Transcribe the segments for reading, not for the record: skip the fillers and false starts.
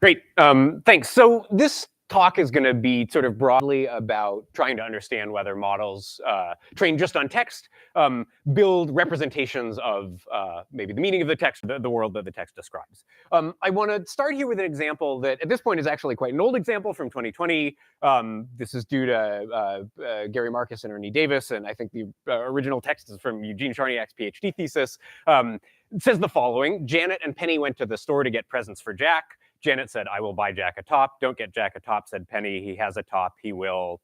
Great, thanks. So this talk is going to be sort of broadly about trying to understand whether models trained just on text build representations of maybe the meaning of the text, the world that the text describes. I want to start here with an example that at this point is actually quite an old example from 2020. This is due to Gary Marcus and Ernie Davis, and I think the original text is from Eugene Charniak's PhD thesis. It says the following: Janet and Penny went to the store to get presents for Jack. Janet said, "I will buy Jack a top." "Don't get Jack a top," said Penny. "He has a top. He will ...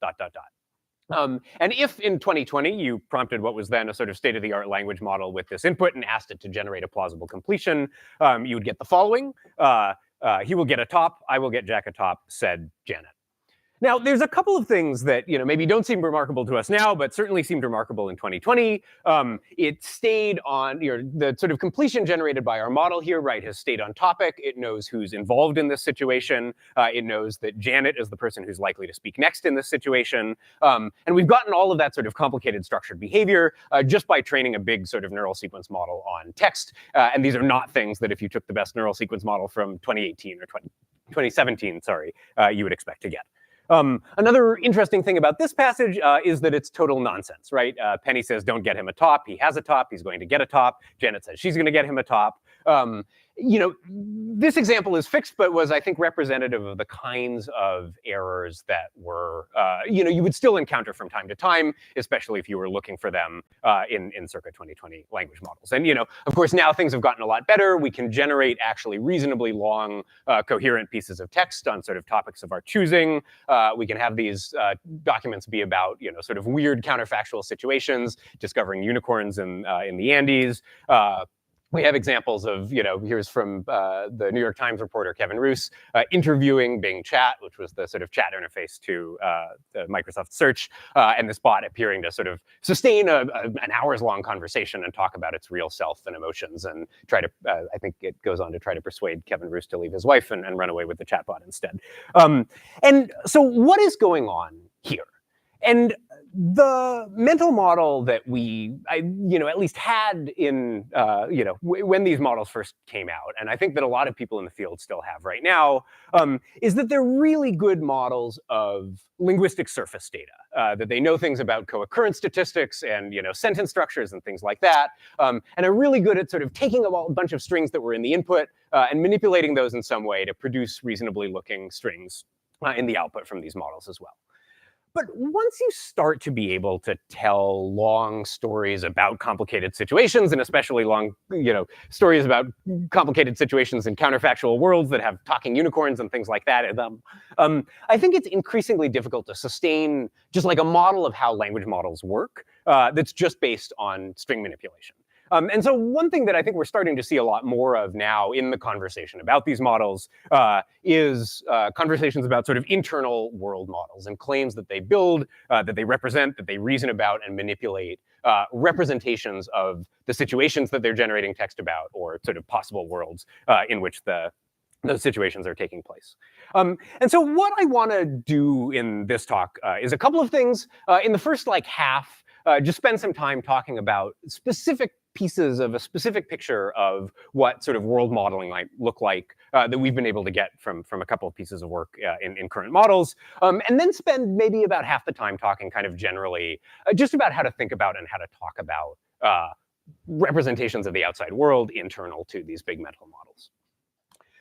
And if in 2020 you prompted what was then a sort of state-of-the-art language model with this input and asked it to generate a plausible completion, you would get the following. "He will get a top. I will get Jack a top," said Janet. Now, there's a couple of things that maybe don't seem remarkable to us now, but certainly seemed remarkable in 2020. It stayed on the sort of completion generated by our model here, right, has stayed on topic. It knows who's involved in this situation. It knows that Janet is the person who's likely to speak next in this situation. And we've gotten all of that sort of complicated structured behavior just by training a big sort of neural sequence model on text. And these are not things that if you took the best neural sequence model from 2018 or 2017, sorry, you would expect to get. Another interesting thing about this passage is that it's total nonsense, right? Penny says, "Don't get him a top." He has a top. He's going to get a top. Janet says she's going to get him a top. This example is fixed, but was, I think, representative of the kinds of errors that were, you would still encounter from time to time, especially if you were looking for them in circa 2020 language models. And, of course, now things have gotten a lot better. We can generate actually reasonably long, coherent pieces of text on sort of topics of our choosing. We can have these documents be about, sort of weird counterfactual situations, discovering unicorns in the Andes. We have examples of, here's from the New York Times reporter Kevin Roos interviewing Bing Chat, which was the sort of chat interface to the Microsoft Search, and this bot appearing to sort of sustain an hours-long conversation and talk about its real self and emotions, and try to, I think it goes on to try to persuade Kevin Roos to leave his wife and run away with the chatbot instead. And so what is going on here? And the mental model that we, at least had in, when these models first came out, and I think that a lot of people in the field still have right now, is that they're really good models of linguistic surface data, that they know things about co-occurrence statistics and, sentence structures and things like that, and are really good at sort of taking a bunch of strings that were in the input and manipulating those in some way to produce reasonably looking strings in the output from these models as well. But once you start to be able to tell long stories about complicated situations, and especially long, stories about complicated situations in counterfactual worlds that have talking unicorns and things like that in them, I think it's increasingly difficult to sustain just like a model of how language models work that's just based on string manipulation. And so one thing that I think we're starting to see a lot more of now in the conversation about these models is conversations about sort of internal world models and claims that they build, that they represent, that they reason about and manipulate representations of the situations that they're generating text about, or sort of possible worlds in which those situations are taking place. And so what I want to do in this talk is a couple of things. In the first half, just spend some time talking about specific pieces of a specific picture of what sort of world modeling might look like that we've been able to get from a couple of pieces of work in current models, and then spend maybe about half the time talking kind of generally just about how to think about and how to talk about representations of the outside world internal to these big mental models.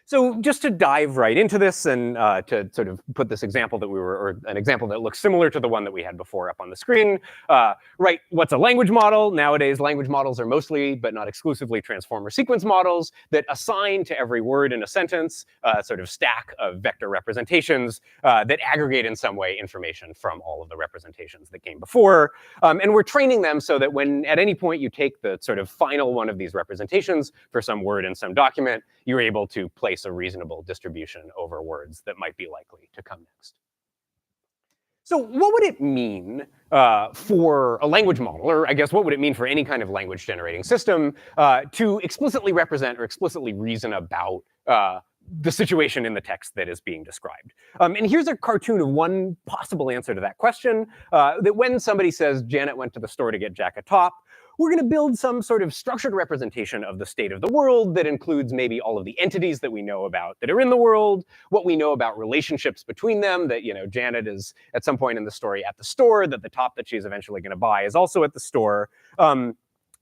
So just to dive right into this and to sort of put this example that or an example that looks similar to the one that we had before up on the screen, right, what's a language model? Nowadays, language models are mostly, but not exclusively, transformer sequence models that assign to every word in a sentence a sort of stack of vector representations that aggregate in some way information from all of the representations that came before. And we're training them so that when at any point you take the sort of final one of these representations for some word in some document, you're able to place a reasonable distribution over words that might be likely to come next. So what would it mean for a language model, or I guess what would it mean for any kind of language generating system to explicitly represent or explicitly reason about the situation in the text that is being described? And here's a cartoon of one possible answer to that question, that when somebody says, Janet went to the store to get Jack a top, we're going to build some sort of structured representation of the state of the world that includes maybe all of the entities that we know about that are in the world, what we know about relationships between them, that, Janet is at some point in the story at the store, that the top that she's eventually going to buy is also at the store.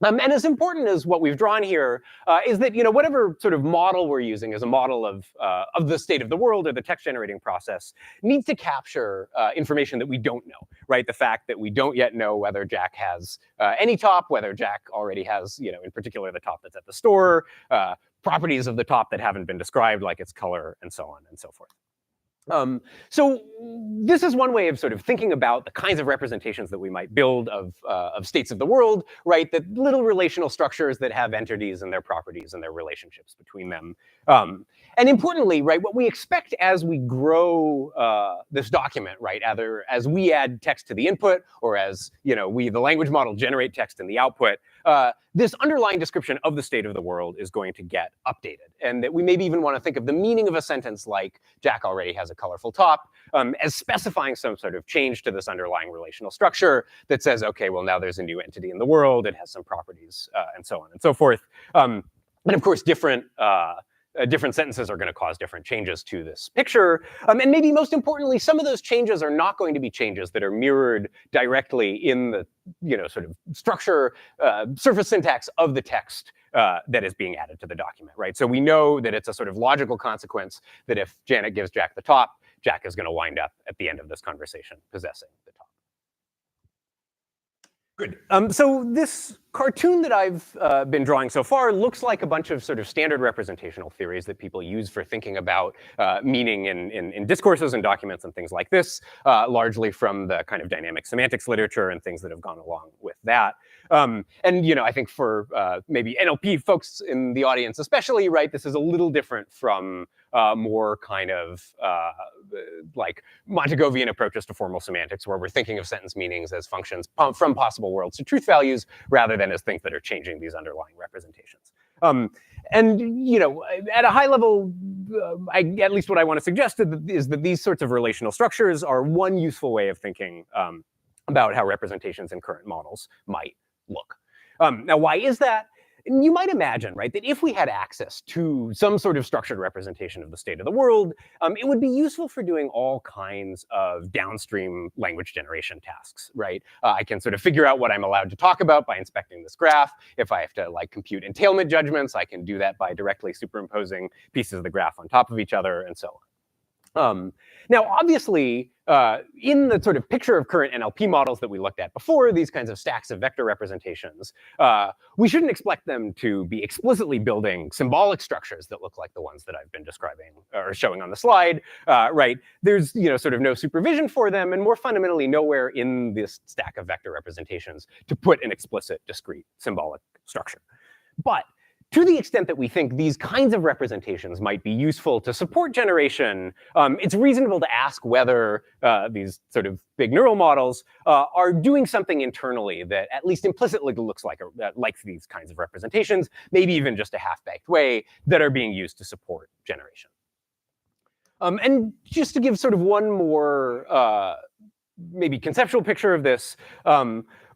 And as important as what we've drawn here is that, whatever sort of model we're using as a model of the state of the world or the text generating process needs to capture information that we don't know, right? The fact that we don't yet know whether Jack has any top, whether Jack already has, in particular, the top that's at the store, properties of the top that haven't been described, like its color, and so on and so forth. So this is one way of sort of thinking about the kinds of representations that we might build of states of the world, right? The little relational structures that have entities and their properties and their relationships between them. And importantly, right, what we expect as we grow this document, right, either as we add text to the input or as, we, the language model, generate text in the output, this underlying description of the state of the world is going to get updated. And that we maybe even want to think of the meaning of a sentence like, Jack already has a colorful top, as specifying some sort of change to this underlying relational structure that says, okay, well, now there's a new entity in the world, it has some properties, and so on and so forth. And of course, different sentences are going to cause different changes to this picture. And maybe most importantly, some of those changes are not going to be changes that are mirrored directly in the sort of structure, surface syntax of the text that is being added to the document, right? So we know that it's a sort of logical consequence that if Janet gives Jack the top, Jack is going to wind up at the end of this conversation possessing the top. Good. So this cartoon that I've been drawing so far looks like a bunch of sort of standard representational theories that people use for thinking about meaning in discourses and documents and things like this, largely from the kind of dynamic semantics literature and things that have gone along with that. And I think for maybe NLP folks in the audience especially, right, this is a little different from more kind of like Montegovian approaches to formal semantics, where we're thinking of sentence meanings as functions from possible worlds to truth values, rather than as things that are changing these underlying representations. And at a high level, at least what I want to suggest is that these sorts of relational structures are one useful way of thinking about how representations in current models might look. Now, why is that? You might imagine, right, that if we had access to some sort of structured representation of the state of the world, it would be useful for doing all kinds of downstream language generation tasks, right? I can sort of figure out what I'm allowed to talk about by inspecting this graph. If I have to compute entailment judgments, I can do that by directly superimposing pieces of the graph on top of each other, and so on. Now, obviously, in the sort of picture of current NLP models that we looked at before, these kinds of stacks of vector representations, we shouldn't expect them to be explicitly building symbolic structures that look like the ones that I've been describing or showing on the slide, right? There's, sort of no supervision for them, and more fundamentally, nowhere in this stack of vector representations to put an explicit, discrete, symbolic structure. But to the extent that we think these kinds of representations might be useful to support generation, it's reasonable to ask whether these sort of big neural models are doing something internally that at least implicitly looks like these kinds of representations, maybe even just a half-baked way, that are being used to support generation. And just to give sort of one more maybe conceptual picture of this,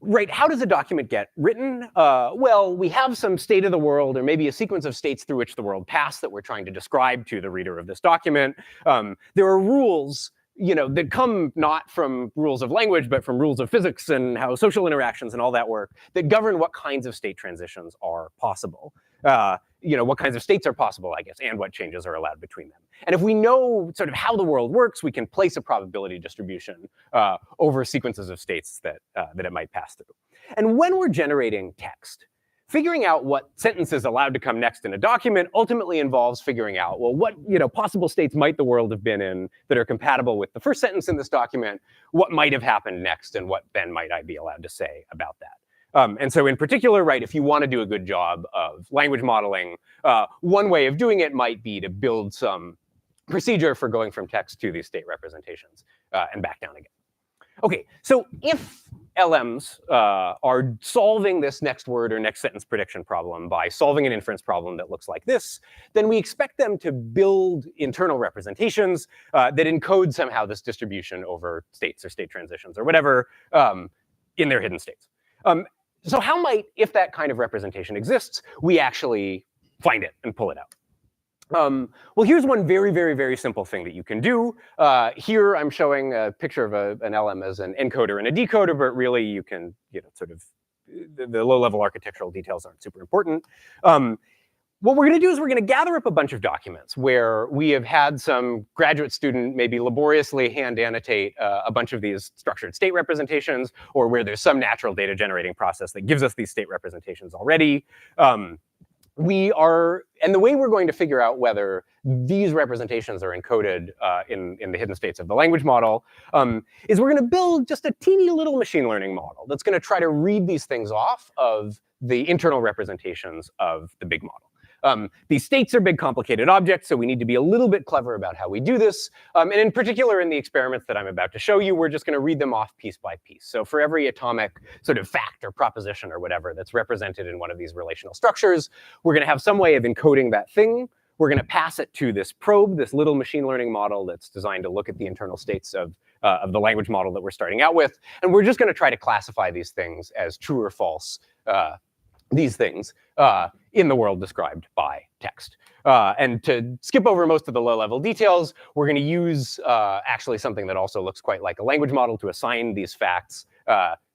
right, how does a document get written? Well, we have some state of the world, or maybe a sequence of states through which the world passed that we're trying to describe to the reader of this document. There are rules, that come not from rules of language, but from rules of physics and how social interactions and all that work, that govern what kinds of state transitions are possible. What kinds of states are possible, I guess, and what changes are allowed between them. And if we know sort of how the world works, we can place a probability distribution over sequences of states that it might pass through. And when we're generating text, figuring out what sentence is allowed to come next in a document ultimately involves figuring out, well, what possible states might the world have been in that are compatible with the first sentence in this document, what might have happened next, and what then might I be allowed to say about that. And so in particular, right, if you want to do a good job of language modeling, one way of doing it might be to build some procedure for going from text to these state representations and back down again. Okay, so if LMs are solving this next word or next sentence prediction problem by solving an inference problem that looks like this, then we expect them to build internal representations that encode somehow this distribution over states or state transitions or whatever in their hidden states. So how might, if that kind of representation exists, we actually find it and pull it out? Well, here's one very, very, very simple thing that you can do. Here I'm showing a picture of an LM as an encoder and a decoder, but really you can, sort of, the low-level architectural details aren't super important. What we're going to do is we're going to gather up a bunch of documents where we have had some graduate student maybe laboriously hand annotate a bunch of these structured state representations, or where there's some natural data generating process that gives us these state representations already. And the way we're going to figure out whether these representations are encoded in the hidden states of the language model is we're going to build just a teeny little machine learning model that's going to try to read these things off of the internal representations of the big model. These states are big, complicated objects, so we need to be a little bit clever about how we do this. And in particular, in the experiments that I'm about to show you, we're just going to read them off piece by piece. So for every atomic sort of fact or proposition or whatever that's represented in one of these relational structures, we're going to have some way of encoding that thing. We're going to pass it to this probe, this little machine learning model that's designed to look at the internal states of the language model that we're starting out with. And we're just going to try to classify these things as true or false, these things in the world described by text. And to skip over most of the low-level details, we're going to use actually something that also looks quite like a language model to assign these facts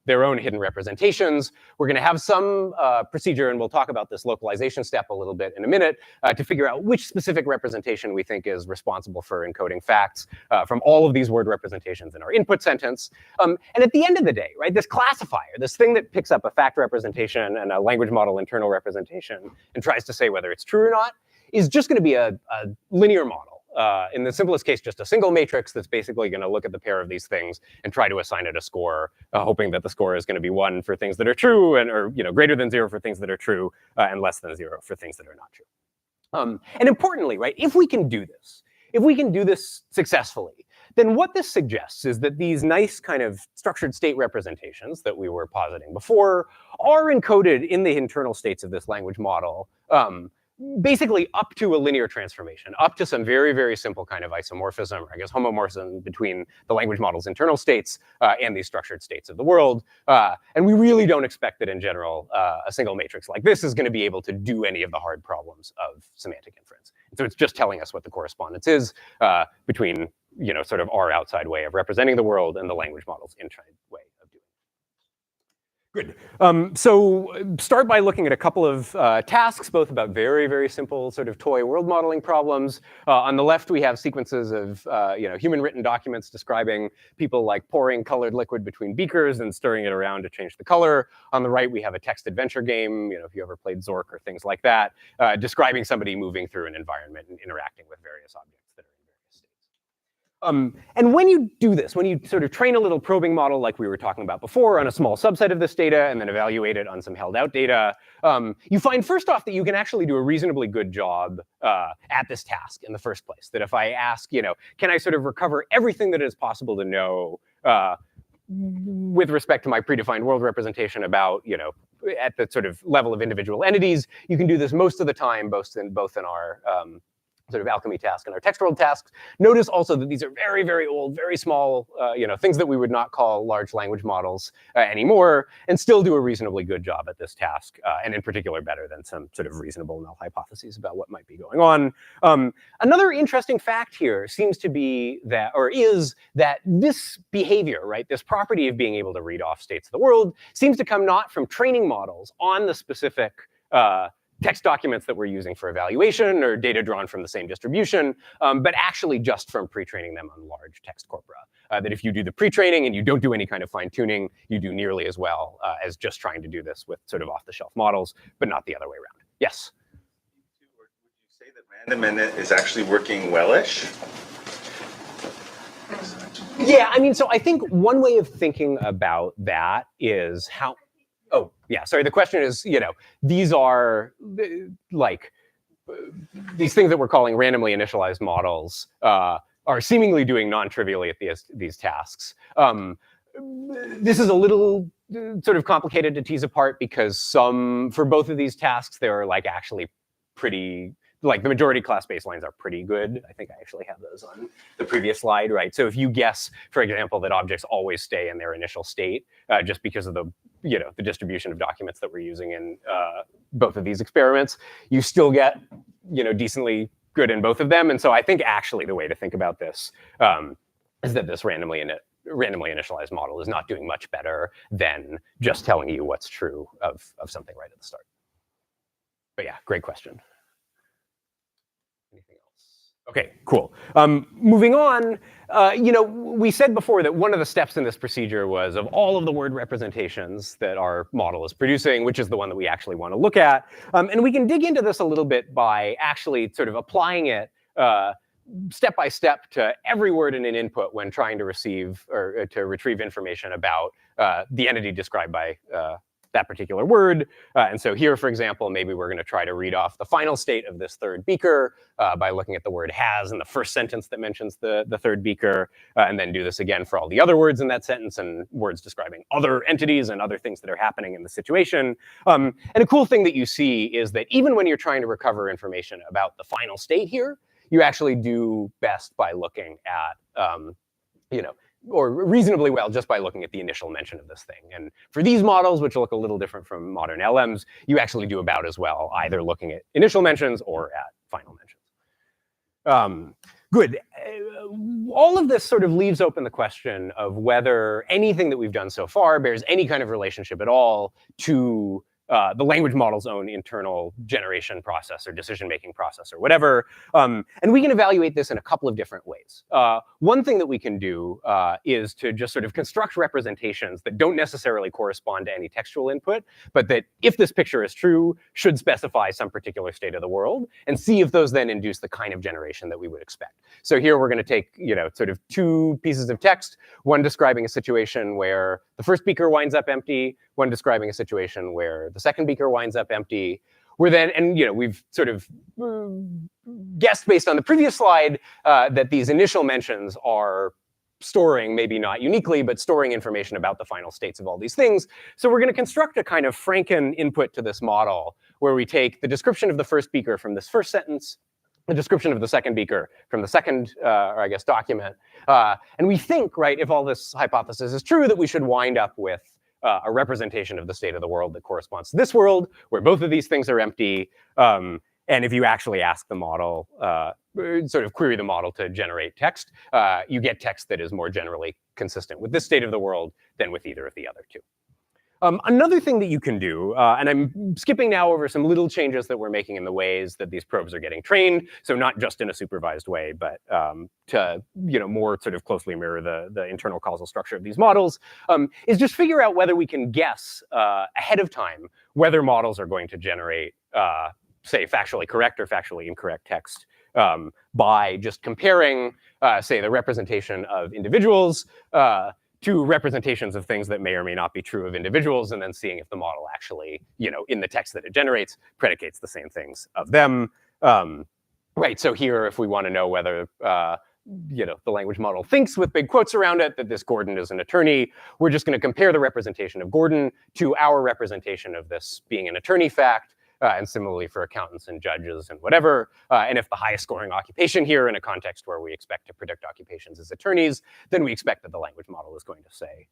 their own hidden representations. We're going to have some procedure, and we'll talk about this localization step a little bit in a minute, to figure out which specific representation we think is responsible for encoding facts from all of these word representations in our input sentence. And at the end of the day, right, this classifier, this thing that picks up a fact representation and a language model internal representation and tries to say whether it's true or not, is just going to be a linear model. In the simplest case, just a single matrix that's basically going to look at the pair of these things and try to assign it a score, hoping that the score is going to be 1 for things that are true, and or greater than 0 for things that are true, and less than 0 for things that are not true. And importantly, right, if we can do this successfully, then what this suggests is that these nice kind of structured state representations that we were positing before are encoded in the internal states of this language model, basically up to a linear transformation, up to some very, very simple kind of isomorphism, or I guess homomorphism between the language model's internal states and these structured states of the world. And we really don't expect that in general, a single matrix like this is going to be able to do any of the hard problems of semantic inference. And so it's just telling us what the correspondence is between, sort of our outside way of representing the world and the language model's inside way. Good. So start by looking at a couple of tasks, both about very, very simple sort of toy world modeling problems. On the left, we have sequences of human-written documents describing people like pouring colored liquid between beakers and stirring it around to change the color. On the right, we have a text adventure game, if you ever played Zork or things like that, describing somebody moving through an environment and interacting with various objects that are in various states. And when you do this, when you sort of train a little probing model like we were talking about before on a small subset of this data and then evaluate it on some held out data, you find first off that you can actually do a reasonably good job at this task in the first place. That if I ask, can I sort of recover everything that is possible to know with respect to my predefined world representation about, at the sort of level of individual entities, you can do this most of the time, both in our sort of alchemy task and our text world tasks. Notice also that these are very, very old, very small, things that we would not call large language models anymore, and still do a reasonably good job at this task, and in particular better than some sort of reasonable null hypotheses about what might be going on. Another interesting fact here seems to be that, or is that this behavior, right, this property of being able to read off states of the world seems to come not from training models on the specific text documents that we're using for evaluation or data drawn from the same distribution, but actually just from pre-training them on large text corpora. That if you do the pre-training and you don't do any kind of fine-tuning, you do nearly as well as just trying to do this with sort of off-the-shelf models, but not the other way around. Yes? Would you say that randomness is actually working wellish? Yeah, I mean, so I think one way of thinking about that is how... Oh, yeah, sorry, the question is, these are like, these things that we're calling randomly initialized models are seemingly doing non-trivially at these tasks. This is a little sort of complicated to tease apart because for both of these tasks, there are like actually pretty like the majority class baselines are pretty good. I think I actually have those on the previous slide, right? So if you guess, for example, that objects always stay in their initial state, just because of the the distribution of documents that we're using in both of these experiments, you still get decently good in both of them. And so I think actually the way to think about this is that this randomly initialized model is not doing much better than just telling you what's true of something right at the start. But yeah, great question. Anything else? Okay, cool. Moving on, we said before that one of the steps in this procedure was of all of the word representations that our model is producing, which is the one that we actually want to look at. And we can dig into this a little bit by actually sort of applying it step by step to every word in an input when trying to receive or to retrieve information about the entity described by that particular word. And so here, for example, maybe we're going to try to read off the final state of this third beaker by looking at the word has in the first sentence that mentions the third beaker, and then do this again for all the other words in that sentence and words describing other entities and other things that are happening in the situation. And a cool thing that you see is that even when you're trying to recover information about the final state here, you actually do best by looking at, or reasonably well just by looking at the initial mention of this thing. And for these models, which look a little different from modern LMs, you actually do about as well, either looking at initial mentions or at final mentions. Good. All of this sort of leaves open the question of whether anything that we've done so far bears any kind of relationship at all to the language model's own internal generation process or decision-making process or whatever. And we can evaluate this in a couple of different ways. One thing that we can do is to just sort of construct representations that don't necessarily correspond to any textual input, but that if this picture is true, should specify some particular state of the world, and see if those then induce the kind of generation that we would expect. So here we're going to take sort of two pieces of text, one describing a situation where the first beaker winds up empty, one describing a situation where the second beaker winds up empty. We're then, and we've sort of guessed based on the previous slide that these initial mentions are storing, maybe not uniquely, but storing information about the final states of all these things. So we're going to construct a kind of Franken input to this model where we take the description of the first beaker from this first sentence, the description of the second beaker from the second, or I guess, document. And we think, right, if all this hypothesis is true, that we should wind up with a representation of the state of the world that corresponds to this world, where both of these things are empty. And if you actually ask the model, sort of query the model to generate text, you get text that is more generally consistent with this state of the world than with either of the other two. Another thing that you can do, and I'm skipping now over some little changes that we're making in the ways that these probes are getting trained, so not just in a supervised way, but to more sort of closely mirror the internal causal structure of these models, is just figure out whether we can guess ahead of time whether models are going to generate, say, factually correct or factually incorrect text by just comparing, say, the representation of individuals to representations of things that may or may not be true of individuals, and then seeing if the model actually, in the text that it generates, predicates the same things of them. Right, so here, if we want to know whether the language model thinks, with big quotes around it, that this Gordon is an attorney, we're just going to compare the representation of Gordon to our representation of this being an attorney fact, and similarly for accountants and judges and whatever. And if the highest scoring occupation here in a context where we expect to predict occupations is attorneys, then we expect that the language model is going to say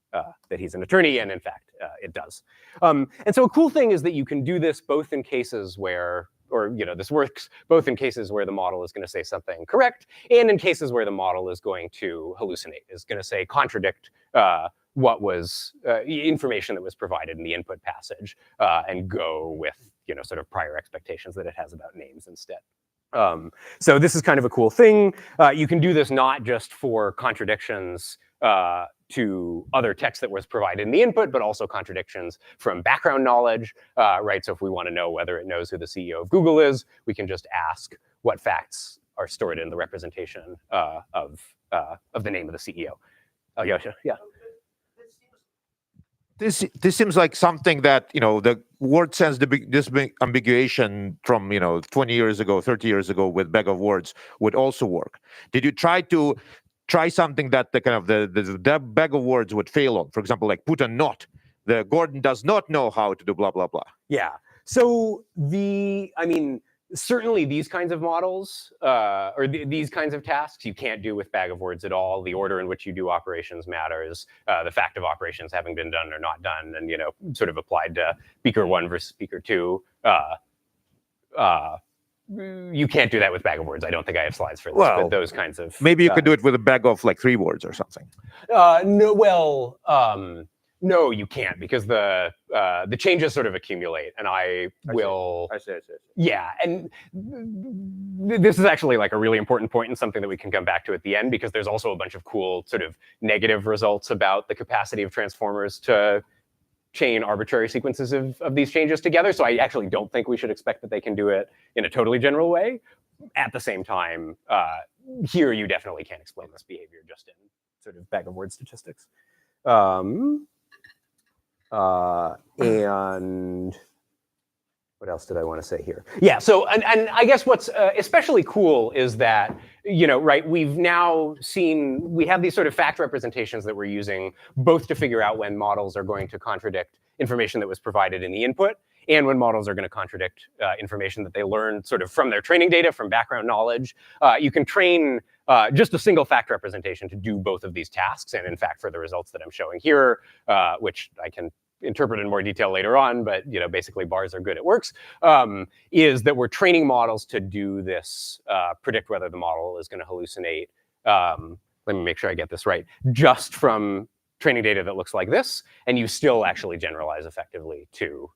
that he's an attorney, and in fact, it does. And so a cool thing is that you can do this both in cases where, or this works both in cases where the model is going to say something correct, and in cases where the model is going to hallucinate, is going to say contradict what was information that was provided in the input passage, and go with sort of prior expectations that it has about names instead. So this is kind of a cool thing. You can do this not just for contradictions to other text that was provided in the input, but also contradictions from background knowledge, right? So if we want to know whether it knows who the CEO of Google is, we can just ask what facts are stored in the representation of the name of the CEO. Alyosha, yeah. This seems like something that the word sense disambiguation from 20 years ago, 30 years ago with bag of words would also work. Did you try something that the bag of words would fail on? For example, like put a not. The Gordon does not know how to do blah blah blah. Yeah. So Certainly these kinds of models, or these kinds of tasks, you can't do with bag of words at all. The order in which you do operations matters. The fact of operations having been done or not done, and sort of applied to Beaker 1 versus Beaker 2. You can't do that with bag of words. I don't think I have slides for this, but those kinds of... Maybe you could do it with a bag of like 3 words or something. No, well, no, you can't, because the changes sort of accumulate, and I see. Yeah, and this is actually like a really important point and something that we can come back to at the end, because there's also a bunch of cool sort of negative results about the capacity of transformers to chain arbitrary sequences of these changes together. So I actually don't think we should expect that they can do it in a totally general way. At the same time, here you definitely can't explain this behavior just in sort of bag of word statistics. And what else did I want to say here? Yeah, so, and I guess what's especially cool is that, right, we've now seen, we have these sort of fact representations that we're using both to figure out when models are going to contradict information that was provided in the input, and when models are going to contradict information that they learned sort of from their training data, from background knowledge. You can train just a single fact representation to do both of these tasks, and in fact, for the results that I'm showing here, which I can interpret in more detail later on, but basically bars are good, it works, is that we're training models to do this, predict whether the model is going to hallucinate. Let me make sure I get this right. Just from training data that looks like this, and you still actually generalize effectively to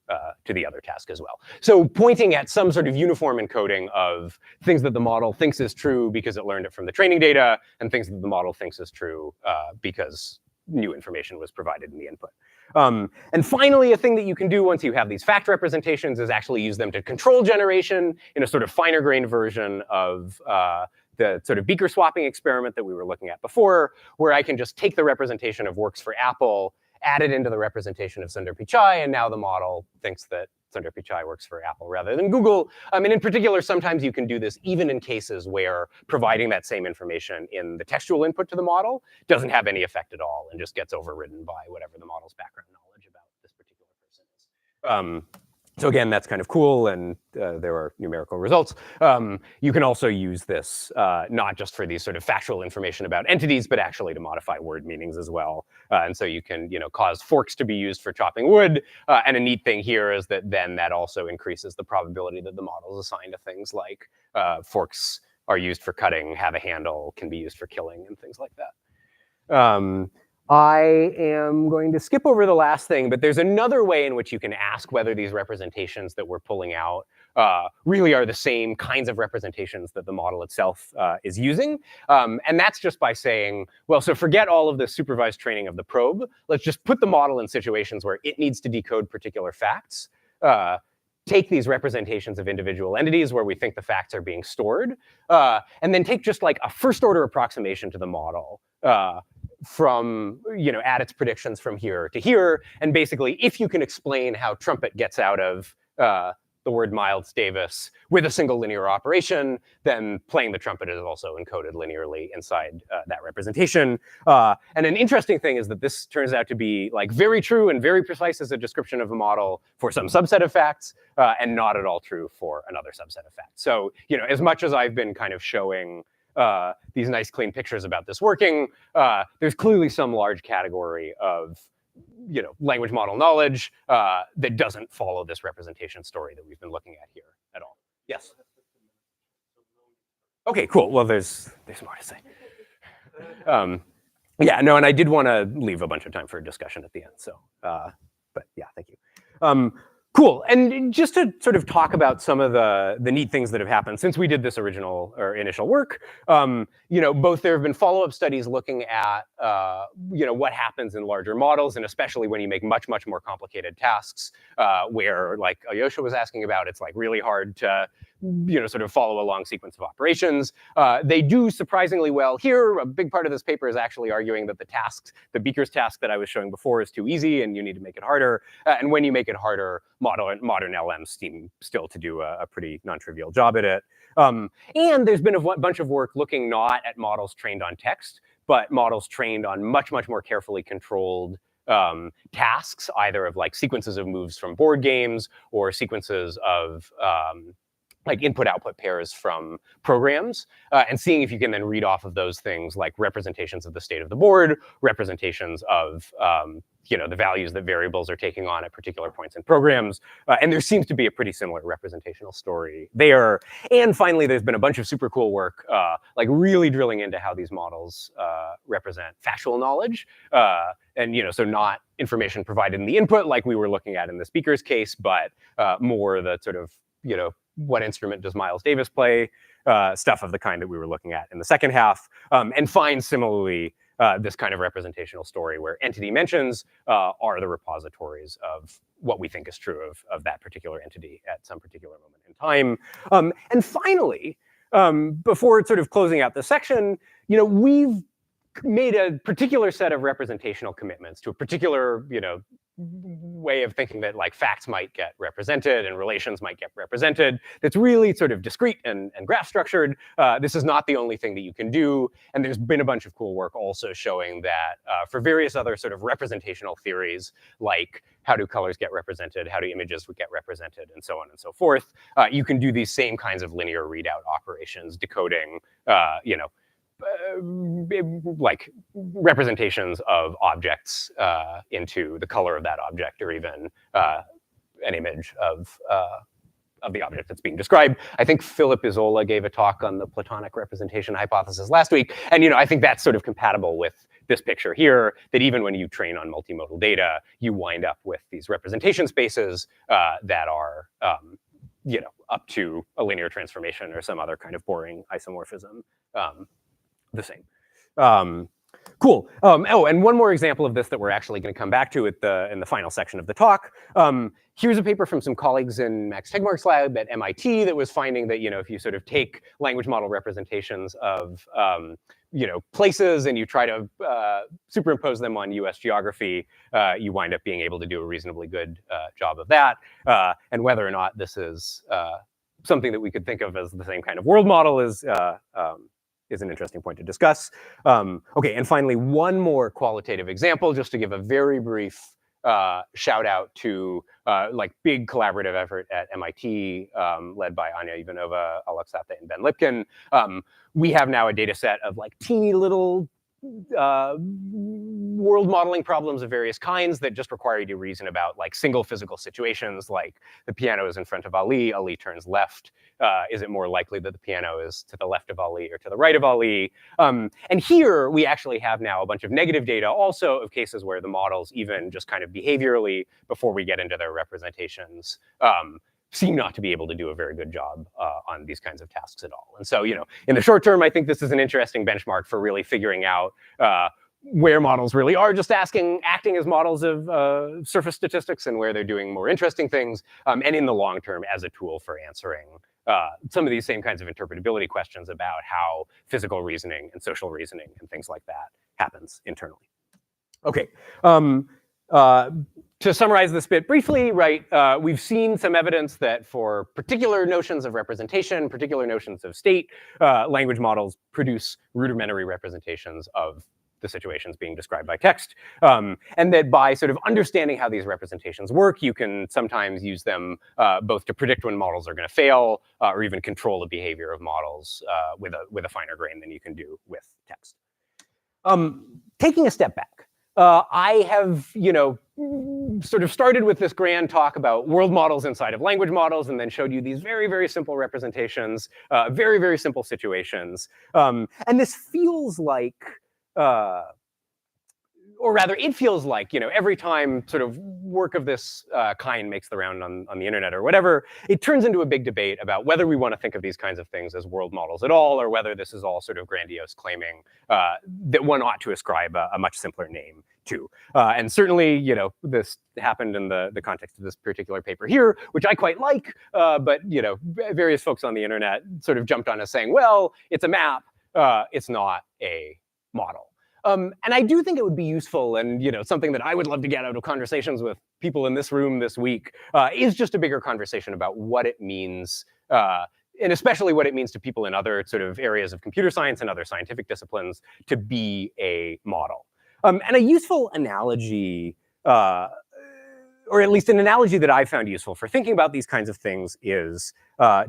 the other task as well. So pointing at some sort of uniform encoding of things that the model thinks is true because it learned it from the training data, and things that the model thinks is true because new information was provided in the input. And finally, a thing that you can do once you have these fact representations is actually use them to control generation in a sort of finer grained version of the sort of beaker swapping experiment that we were looking at before, where I can just take the representation of works for Apple, add it into the representation of Sundar Pichai, and now the model thinks that Sundar Pichai works for Apple rather than Google. And in particular, sometimes you can do this even in cases where providing that same information in the textual input to the model doesn't have any effect at all and just gets overridden by whatever the model's background knowledge about this particular person is. So again, that's kind of cool, and there are numerical results. You can also use this not just for these sort of factual information about entities, but actually to modify word meanings as well. And so you can cause forks to be used for chopping wood. And a neat thing here is that then that also increases the probability that the models assigned to things like forks are used for cutting, have a handle, can be used for killing, and things like that. I am going to skip over the last thing, but there's another way in which you can ask whether these representations that we're pulling out really are the same kinds of representations that the model itself is using. And that's just by saying, well, so forget all of the supervised training of the probe. Let's just put the model in situations where it needs to decode particular facts. Take these representations of individual entities where we think the facts are being stored, and then take just like a first order approximation to the model from, add its predictions from here to here. And basically, if you can explain how trumpet gets out of the word Miles Davis with a single linear operation, then playing the trumpet is also encoded linearly inside that representation. And an interesting thing is that this turns out to be like very true and very precise as a description of a model for some subset of facts, and not at all true for another subset of facts. So, as much as I've been kind of showing these nice clean pictures about this working, there's clearly some large category of language model knowledge that doesn't follow this representation story that we've been looking at here at all. Yes. Okay, cool. Well, there's more to say. Yeah, no, and I did want to leave a bunch of time for a discussion at the end. So, but yeah, thank you. Cool. And just to sort of talk about some of the neat things that have happened since we did this original or initial work, both there have been follow-up studies looking at, what happens in larger models, and especially when you make much, much more complicated tasks, where, like Alyosha was asking about, it's like really hard to, sort of follow a long sequence of operations. They do surprisingly well here. A big part of this paper is actually arguing that the Beaker's task that I was showing before is too easy, and you need to make it harder. And when you make it harder, modern LMs seem still to do a pretty non-trivial job at it. And there's been a bunch of work looking not at models trained on text, but models trained on much, much more carefully controlled tasks, either of like sequences of moves from board games or sequences of like input-output pairs from programs, and seeing if you can then read off of those things like representations of the state of the board, representations of the values that variables are taking on at particular points in programs. And there seems to be a pretty similar representational story there. And finally, there's been a bunch of super cool work, like really drilling into how these models represent factual knowledge. And so not information provided in the input like we were looking at in the speaker's case, but more the sort of, what instrument does Miles Davis play, stuff of the kind that we were looking at in the second half, and find similarly this kind of representational story where entity mentions are the repositories of what we think is true of that particular entity at some particular moment in time. And finally, before sort of closing out the section, we've made a particular set of representational commitments to a particular, way of thinking that like facts might get represented and relations might get represented. That's really sort of discrete and graph structured. This is not the only thing that you can do. And there's been a bunch of cool work also showing that for various other sort of representational theories, like how do colors get represented, how do images get represented, and so on and so forth, you can do these same kinds of linear readout operations, decoding, like representations of objects into the color of that object, or even an image of the object that's being described. I think Philip Isola gave a talk on the Platonic representation hypothesis last week, and I think that's sort of compatible with this picture here, that even when you train on multimodal data, you wind up with these representation spaces that are up to a linear transformation or some other kind of boring isomorphism. The same. Cool. Oh, and one more example of this that we're actually going to come back to in the final section of the talk. Here's a paper from some colleagues in Max Tegmark's lab at MIT that was finding that if you sort of take language model representations of places and you try to superimpose them on US geography, you wind up being able to do a reasonably good job of that. And whether or not this is something that we could think of as the same kind of world model is an interesting point to discuss. Okay, and finally, one more qualitative example, just to give a very brief shout out to like big collaborative effort at MIT, led by Anya Ivanova, Alex Satte, and Ben Lipkin. We have now a data set of like teeny little world modeling problems of various kinds that just require you to reason about like single physical situations, like the piano is in front of Ali, Ali turns left. Is it more likely that the piano is to the left of Ali or to the right of Ali? And here we actually have now a bunch of negative data also of cases where the models, even just kind of behaviorally, before we get into their representations, seem not to be able to do a very good job on these kinds of tasks at all. And so, in the short term, I think this is an interesting benchmark for really figuring out where models really are just acting as models of surface statistics and where they're doing more interesting things, and in the long term as a tool for answering some of these same kinds of interpretability questions about how physical reasoning and social reasoning and things like that happens internally. Okay. To summarize this bit briefly, right, we've seen some evidence that for particular notions of representation, particular notions of state, language models produce rudimentary representations of the situations being described by text, and that by sort of understanding how these representations work, you can sometimes use them both to predict when models are going to fail, or even control the behavior of models with a finer grain than you can do with text. Taking a step back, I have, sort of started with this grand talk about world models inside of language models, and then showed you these very, very simple representations, very, very simple situations. And this feels like, or rather, it feels like, every time sort of work of this kind makes the round on the internet or whatever, it turns into a big debate about whether we want to think of these kinds of things as world models at all, or whether this is all sort of grandiose claiming that one ought to ascribe a much simpler name to. And certainly, this happened in the context of this particular paper here, which I quite like, but, various folks on the internet sort of jumped on us saying, well, it's a map, it's not a model. And I do think it would be useful, and something that I would love to get out of conversations with people in this room this week is just a bigger conversation about what it means, and especially what it means to people in other sort of areas of computer science and other scientific disciplines to be a model. And a useful analogy, or or at least an analogy that I found useful for thinking about these kinds of things is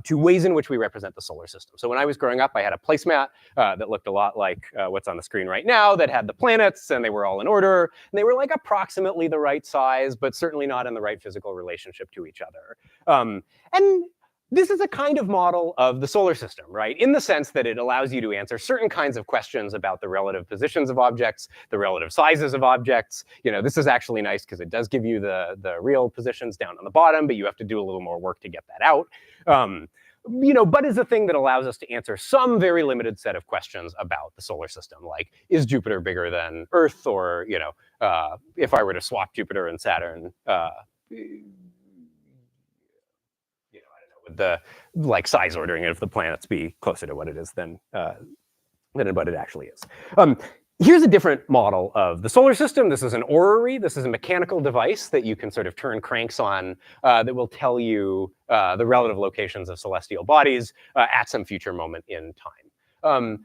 to ways in which we represent the solar system. So when I was growing up, I had a placemat that looked a lot like what's on the screen right now, that had the planets, and they were all in order, and they were like approximately the right size, but certainly not in the right physical relationship to each other. And this is a kind of model of the solar system, right? In the sense that it allows you to answer certain kinds of questions about the relative positions of objects, the relative sizes of objects. You know, this is actually nice because it does give you the real positions down on the bottom, but you have to do a little more work to get that out. You know, but is a thing that allows us to answer some very limited set of questions about the solar system, like, is Jupiter bigger than Earth? Or, you know, if I were to swap Jupiter and Saturn, would the like size ordering of the planets be closer to what it is than what it actually is. Here's a different model of the solar system. This is an orrery. This is a mechanical device that you can sort of turn cranks on that will tell you the relative locations of celestial bodies at some future moment in time.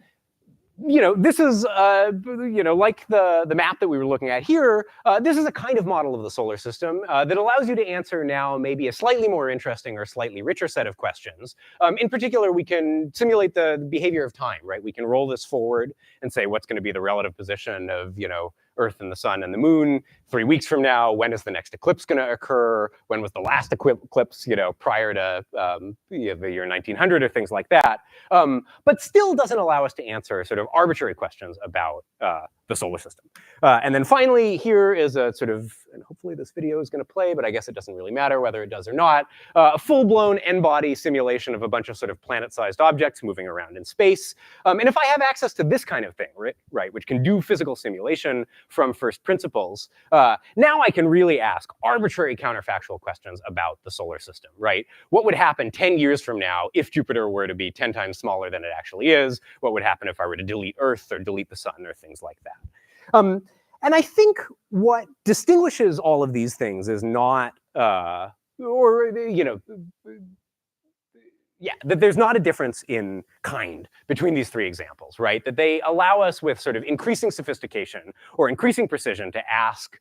You know, this is, you know, like the map that we were looking at here, this is a kind of model of the solar system that allows you to answer now maybe a slightly more interesting or slightly richer set of questions. In particular, we can simulate the behavior of time, right? We can roll this forward and say what's going to be the relative position of, you know, Earth and the sun and the moon 3 weeks from now. When is the next eclipse going to occur? When was the last eclipse, you know, prior to the year 1900 or things like that? But still doesn't allow us to answer sort of arbitrary questions about the solar system. And then finally, here is a sort of, and hopefully this video is going to play, but I guess it doesn't really matter whether it does or not, a full-blown n-body simulation of a bunch of sort of planet-sized objects moving around in space. And if I have access to this kind of thing, right, which can do physical simulation from first principles, now I can really ask arbitrary counterfactual questions about the solar system, right? What would happen 10 years from now if Jupiter were to be 10 times smaller than it actually is? What would happen if I were to delete Earth or delete the sun or things like that? And I think what distinguishes all of these things is not, or, you know, yeah, that there's not a difference in kind between these three examples, right? That they allow us with sort of increasing sophistication or increasing precision to ask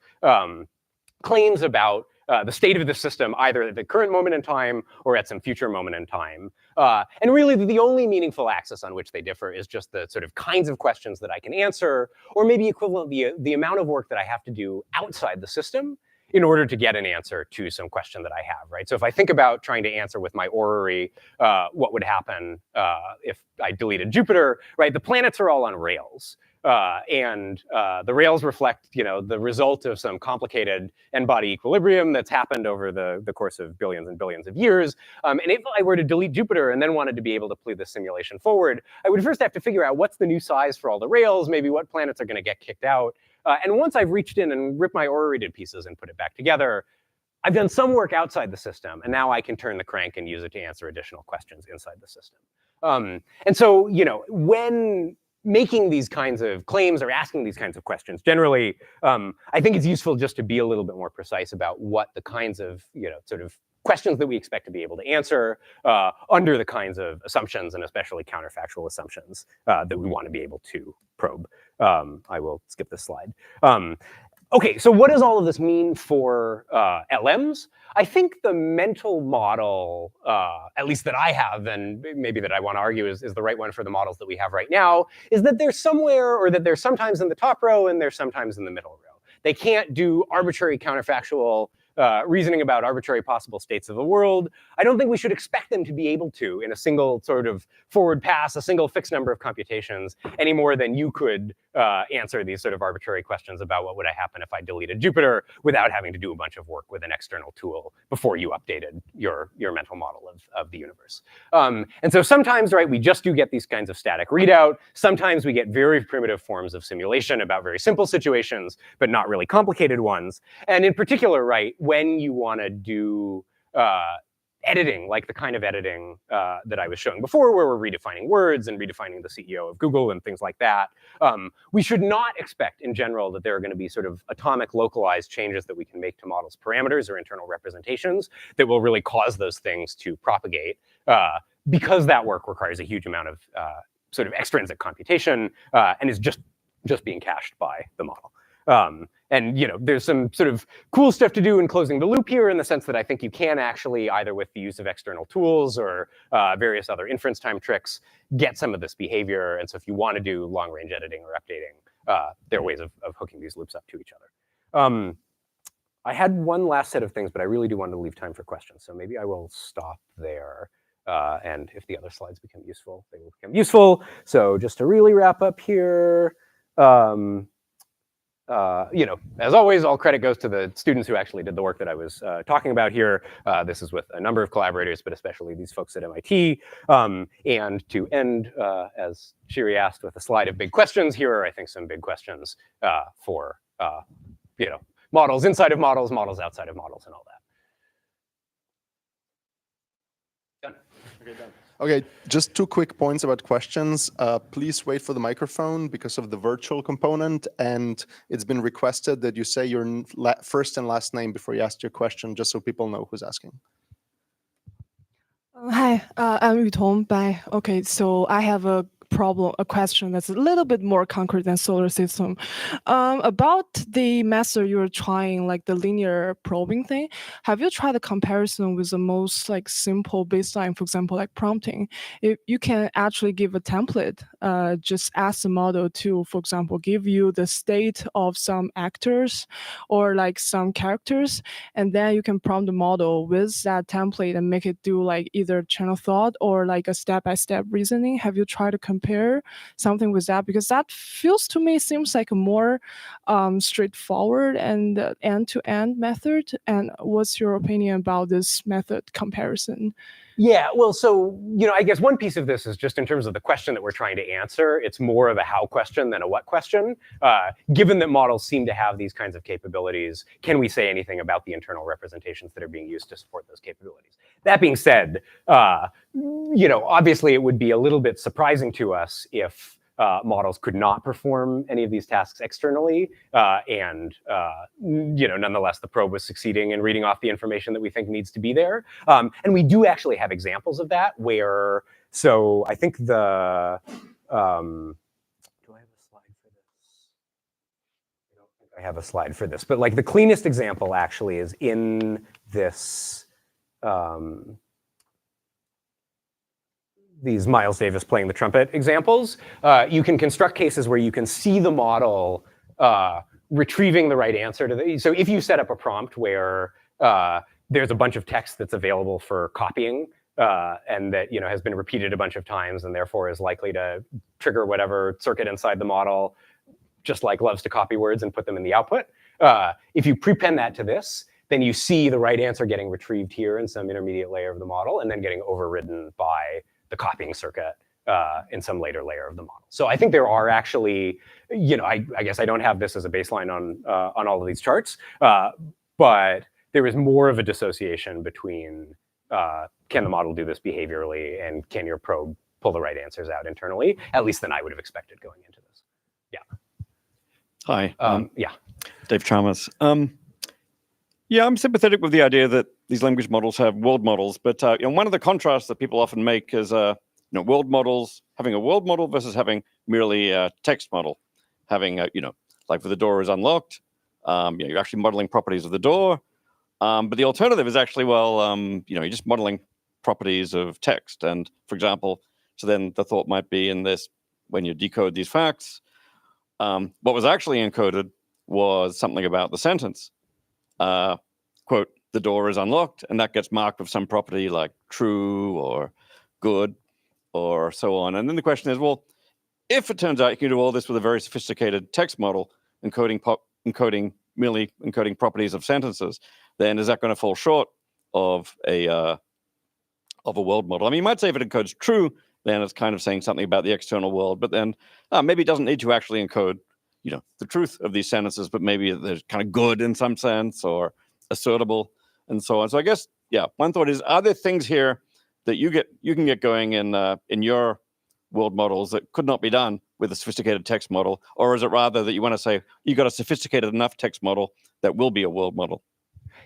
claims about the state of the system, either at the current moment in time or at some future moment in time. And really, the only meaningful axis on which they differ is just the sort of kinds of questions that I can answer, or maybe equivalent the amount of work that I have to do outside the system in order to get an answer to some question that I have, right? So if I think about trying to answer with my orrery, what would happen if I deleted Jupiter, right? The planets are all on rails. And the rails reflect, you know, the result of some complicated n-body equilibrium that's happened over the course of billions and billions of years. And if I were to delete Jupiter and then wanted to be able to play this simulation forward, I would first have to figure out what's the new size for all the rails, maybe what planets are going to get kicked out. And once I've reached in and ripped my orrery to pieces and put it back together, I've done some work outside the system, and now I can turn the crank and use it to answer additional questions inside the system. And so, you know, when making these kinds of claims or asking these kinds of questions, generally, I think it's useful just to be a little bit more precise about what the kinds of, you know, sort of questions that we expect to be able to answer under the kinds of assumptions, and especially counterfactual assumptions that we want to be able to probe. I will skip this slide. Okay, so what does all of this mean for LMs? I think the mental model, at least that I have, and maybe that I want to argue is the right one for the models that we have right now, is that they're somewhere, or that they're sometimes in the top row and they're sometimes in the middle row. They can't do arbitrary counterfactual reasoning about arbitrary possible states of the world. I don't think we should expect them to be able to, in a single sort of forward pass, a single fixed number of computations, any more than you could answer these sort of arbitrary questions about what would happen if I deleted Jupiter without having to do a bunch of work with an external tool before you updated your mental model of the universe. And so sometimes, right, we just do get these kinds of static readout. Sometimes we get very primitive forms of simulation about very simple situations, but not really complicated ones. And in particular, right, when you want to do editing, like the kind of editing that I was showing before, where we're redefining words and redefining the CEO of Google and things like that, we should not expect in general that there are going to be sort of atomic localized changes that we can make to models' parameters or internal representations that will really cause those things to propagate, because that work requires a huge amount of sort of extrinsic computation and is just being cached by the model. And there's some sort of cool stuff to do in closing the loop here, in the sense that I think you can actually, either with the use of external tools or various other inference time tricks, get some of this behavior. And so if you want to do long-range editing or updating, there are ways of hooking these loops up to each other. I had one last set of things, but I really do want to leave time for questions. So maybe I will stop there. And if the other slides become useful, they will become useful. So just to really wrap up here, as always, all credit goes to the students who actually did the work that I was talking about here. This is with a number of collaborators, but especially these folks at MIT. And to end, as Shiri asked, with a slide of big questions, here are, I think, some big questions for models inside of models, models outside of models, and all that. Done. Okay, done. Okay, just 2 quick points about questions. Please wait for the microphone because of the virtual component, and it's been requested that you say your first and last name before you ask your question, just so people know who's asking. Hi, I'm Yutong Bai. Okay, so I have a question that's a little bit more concrete than solar system. About the method you're trying, like the linear probing thing, have you tried a comparison with the most simple baseline, for example, like prompting? If you can actually give a template, just ask the model to, for example, give you the state of some actors or some characters, and then you can prompt the model with that template and make it do either chain of thought or a step-by-step reasoning. Have you tried to compare something with that? Because that feels to me seems like a more straightforward and end-to-end method. And what's your opinion about this method comparison? Yeah, well, so, I guess one piece of this is just in terms of the question that we're trying to answer. It's more of a how question than a what question. Given that models seem to have these kinds of capabilities, can we say anything about the internal representations that are being used to support those capabilities? That being said, obviously it would be a little bit surprising to us if models could not perform any of these tasks externally, and nonetheless the probe was succeeding in reading off the information that we think needs to be there. And we do actually have examples of that where, so I think the, do I have a slide for this? I don't think I have a slide for this, but the cleanest example actually is in this, these Miles Davis playing the trumpet examples. You can construct cases where you can see the model retrieving the right answer to the, so if you set up a prompt where there's a bunch of text that's available for copying, and that has been repeated a bunch of times and therefore is likely to trigger whatever circuit inside the model, just loves to copy words and put them in the output. If you prepend that to this, then you see the right answer getting retrieved here in some intermediate layer of the model and then getting overridden by the copying circuit in some later layer of the model. So I think there are actually, I guess I don't have this as a baseline on all of these charts, but there is more of a dissociation between can the model do this behaviorally and can your probe pull the right answers out internally, at least than I would have expected going into this. Yeah. Hi. Yeah. Dave Chalmers. Yeah, I'm sympathetic with the idea that these language models have world models, but one of the contrasts that people often make is world models, having a world model versus having merely a text model. Having like for the door is unlocked, you're actually modeling properties of the door, but the alternative is actually, you're just modeling properties of text. And for example, so then the thought might be in this, when you decode these facts, what was actually encoded was something about the sentence. Quote, the door is unlocked, and that gets marked with some property like true or good or so on. And then the question is, well, if it turns out you can do all this with a very sophisticated text model, merely encoding properties of sentences, then is that going to fall short of a world model? I mean, you might say if it encodes true, then it's kind of saying something about the external world, but then maybe it doesn't need to actually encode the truth of these sentences, but maybe they're kind of good in some sense or assertable and so on. So I guess, one thought is, are there things here that you can get going in your world models that could not be done with a sophisticated text model? Or is it rather that you want to say you got a sophisticated enough text model that will be a world model?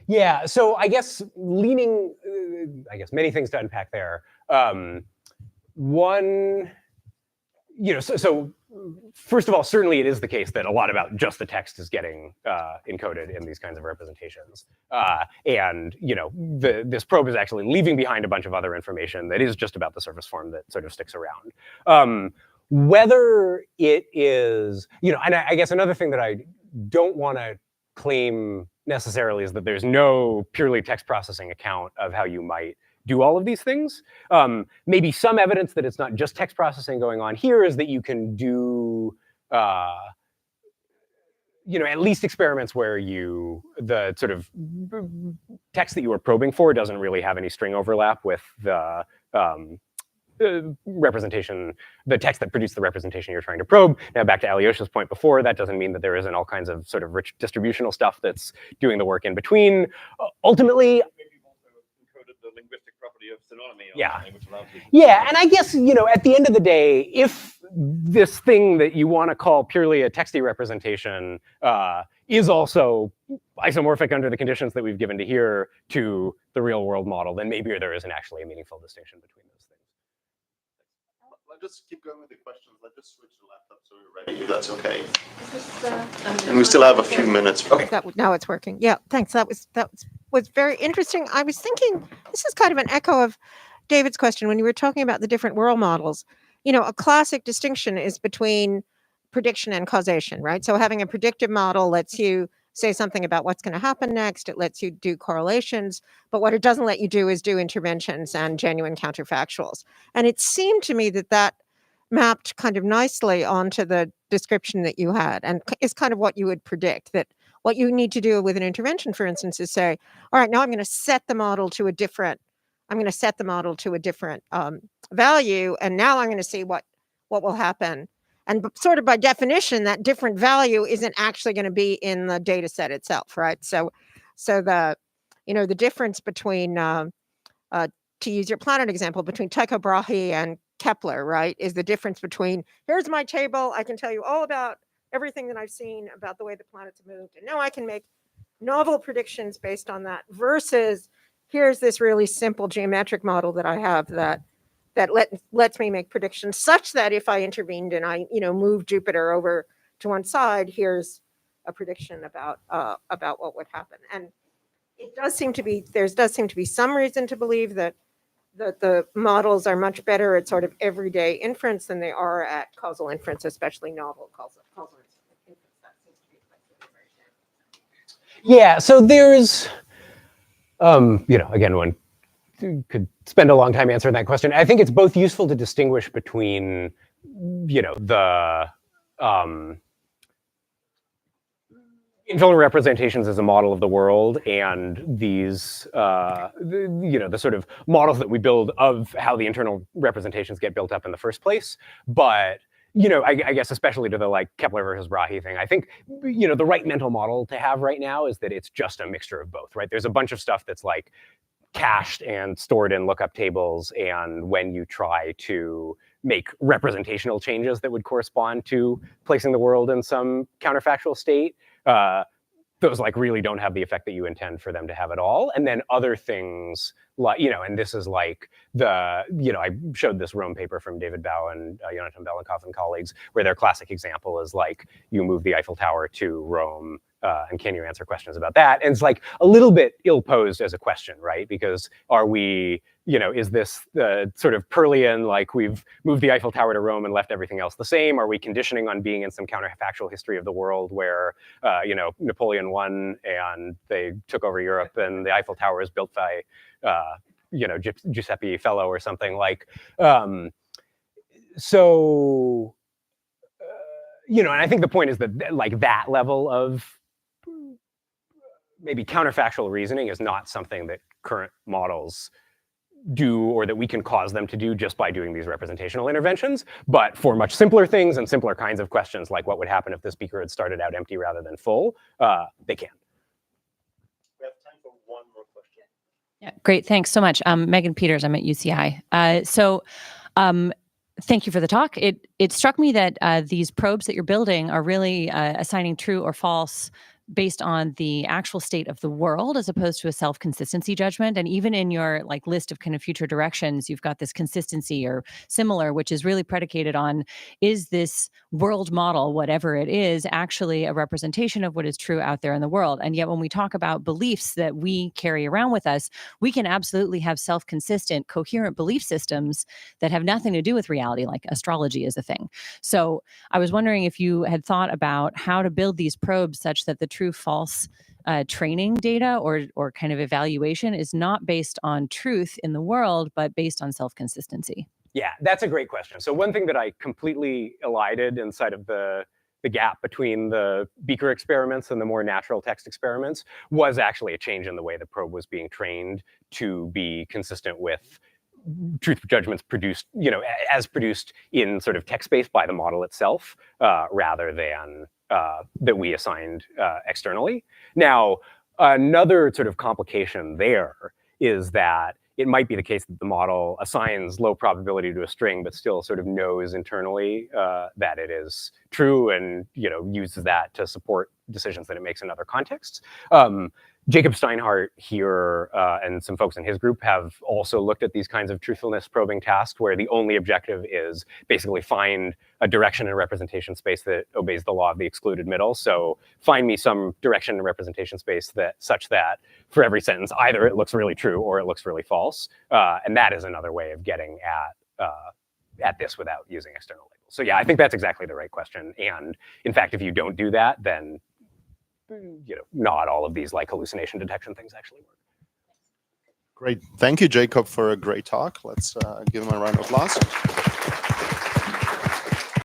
Yeah, so I guess many things to unpack there. One, so first of all, certainly it is the case that a lot about just the text is getting encoded in these kinds of representations. And this probe is actually leaving behind a bunch of other information that is just about the surface form that sort of sticks around. Whether it is, and I guess another thing that I don't want to claim necessarily is that there's no purely text processing account of how you might do all of these things. Maybe some evidence that it's not just text processing going on here is that you can do, at least experiments where the sort of text that you are probing for doesn't really have any string overlap with the representation, the text that produced the representation you're trying to probe. Now, back to Alyosha's point before, that doesn't mean that there isn't all kinds of sort of rich distributional stuff that's doing the work in between. Ultimately, the linguistic property of synonymy. Yeah. Yeah, and I guess, at the end of the day, if this thing that you want to call purely a texty representation is also isomorphic under the conditions that we've given to here to the real world model, then maybe there isn't actually a meaningful distinction between those things. Let's just keep going with the questions. Let's just switch the laptop so we're ready, if that's okay. And we still have a few minutes. Okay. Now it's working. Yeah, thanks. That was very interesting. I was thinking this is kind of an echo of David's question when you were talking about the different world models. A classic distinction is between prediction and causation, right? So having a predictive model lets you say something about what's going to happen next. It lets you do correlations, but what it doesn't let you do is do interventions and genuine counterfactuals. And it seemed to me that mapped kind of nicely onto the description that you had, and is kind of what you would predict, that what you need to do with an intervention, for instance, is say, all right, now I'm going to set the model to a different value, and now I'm going to see what will happen. And sort of by definition, that different value isn't actually going to be in the data set itself, right? So the difference between, to use your planet example, between Tycho Brahe and Kepler, right, is the difference between, here's my table, I can tell you all about everything that I've seen about the way the planets moved, and now I can make novel predictions based on that, versus here's this really simple geometric model that I have that lets me make predictions such that if I intervened and I moved Jupiter over to one side, here's a prediction about what would happen. And there does seem to be some reason to believe that the models are much better at sort of everyday inference than they are at causal inference, especially novel causal inference. That seems to be very good. Yeah, so there's, again, one could spend a long time answering that question. I think it's both useful to distinguish between, the internal representations as a model of the world and these, the sort of models that we build of how the internal representations get built up in the first place. But, I guess especially to the Kepler versus Brahe thing, I think, the right mental model to have right now is that it's just a mixture of both, right? There's a bunch of stuff that's cached and stored in lookup tables, and when you try to make representational changes that would correspond to placing the world in some counterfactual state, those really don't have the effect that you intend for them to have at all. And then other things and this is I showed this Rome paper from David Bao and Jonathan Belenkoff and colleagues, where their classic example is you move the Eiffel Tower to Rome, and can you answer questions about that? And it's a little bit ill-posed as a question, right? Because are we, is this the sort of Pearlian, we've moved the Eiffel Tower to Rome and left everything else the same? Are we conditioning on being in some counterfactual history of the world where, Napoleon won and they took over Europe and the Eiffel Tower is built by, Giuseppe Fellow or something so, and I think the point is that that level of maybe counterfactual reasoning is not something that current models do or that we can cause them to do just by doing these representational interventions. But for much simpler things and simpler kinds of questions, like what would happen if this beaker had started out empty rather than full, they can. We have time for one more question. Yeah, great. Thanks so much. Megan Peters, I'm at UCI. Thank you for the talk. It struck me that these probes that you're building are really assigning true or false based on the actual state of the world as opposed to a self-consistency judgment. And even in your like list of kind of future directions, you've got this consistency or similar, which is really predicated on, is this world model, whatever it is, actually a representation of what is true out there in the world? And yet when we talk about beliefs that we carry around with us, we can absolutely have self-consistent, coherent belief systems that have nothing to do with reality, like astrology is a thing. So I was wondering if you had thought about how to build these probes such that the true false training data or kind of evaluation is not based on truth in the world, but based on self-consistency. Yeah, that's a great question. So one thing that I completely elided inside of the gap between the Beaker experiments and the more natural text experiments was actually a change in the way the probe was being trained to be consistent with truth judgments produced, as produced in sort of text space by the model itself, rather than that we assigned externally. Now, another sort of complication there is that it might be the case that the model assigns low probability to a string, but still sort of knows internally that it is true, and uses that to support decisions that it makes in other contexts. Jacob Steinhardt here and some folks in his group have also looked at these kinds of truthfulness probing tasks where the only objective is basically find a direction in a representation space that obeys the law of the excluded middle. So find me some direction in representation space such that for every sentence, either it looks really true or it looks really false. And that is another way of getting at this without using external labels. So yeah, I think that's exactly the right question. And in fact, if you don't do that, then not all of these like hallucination detection things actually work. Great. Thank you, Jacob, for a great talk. Let's give him a round of applause.